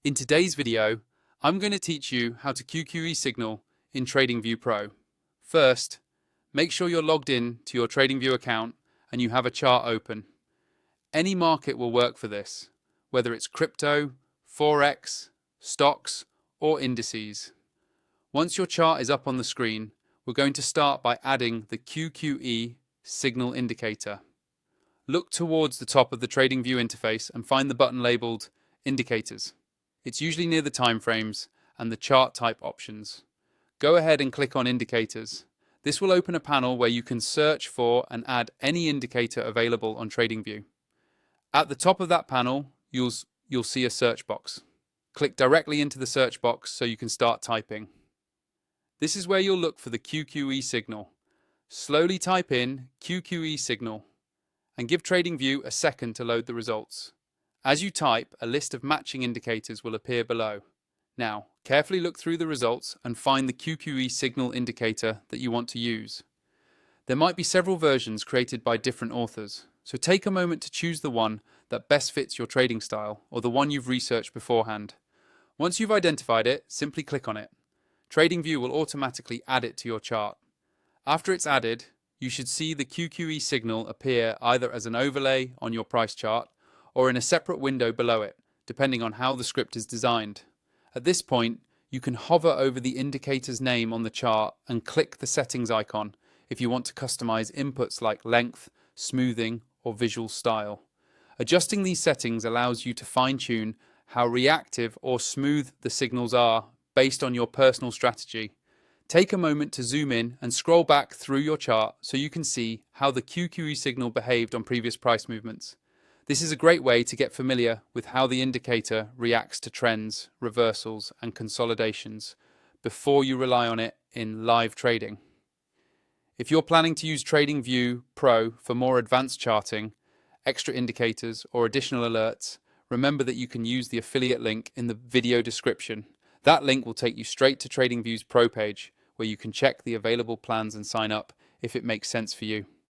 In today's video, I'm going to teach you how to QQE Signal in TradingView Pro. First, make sure you're logged in to your TradingView account and you have a chart open. Any market will work for this, whether it's crypto, forex, stocks, or indices. Once your chart is up on the screen, we're going to start by adding the QQE Signal indicator. Look towards the top of the TradingView interface and find the button labeled Indicators. It's usually near the timeframes and the chart type options. Go ahead and click on Indicators. This will open a panel where you can search for and add any indicator available on TradingView. At the top of that panel, you'll see a search box. Click directly into the search box so you can start typing. This is where you'll look for the QQE signal. Slowly type in QQE signal and give TradingView a second to load the results. As you type, a list of matching indicators will appear below. Now, carefully look through the results and find the QQE signal indicator that you want to use. There might be several versions created by different authors, so take a moment to choose the one that best fits your trading style or the one you've researched beforehand. Once you've identified it, simply click on it. TradingView will automatically add it to your chart. After it's added, you should see the QQE signal appear either as an overlay on your price chart or in a separate window below it, depending on how the script is designed. At this point, you can hover over the indicator's name on the chart and click the settings icon if you want to customize inputs like length, smoothing, or visual style. Adjusting these settings allows you to fine-tune how reactive or smooth the signals are based on your personal strategy. Take a moment to zoom in and scroll back through your chart so you can see how the QQE signal behaved on previous price movements. This is a great way to get familiar with how the indicator reacts to trends, reversals, and consolidations before you rely on it in live trading. If you're planning to use TradingView Pro for more advanced charting, extra indicators, or additional alerts, remember that you can use the affiliate link in the video description. That link will take you straight to TradingView's Pro page, where you can check the available plans and sign up if it makes sense for you.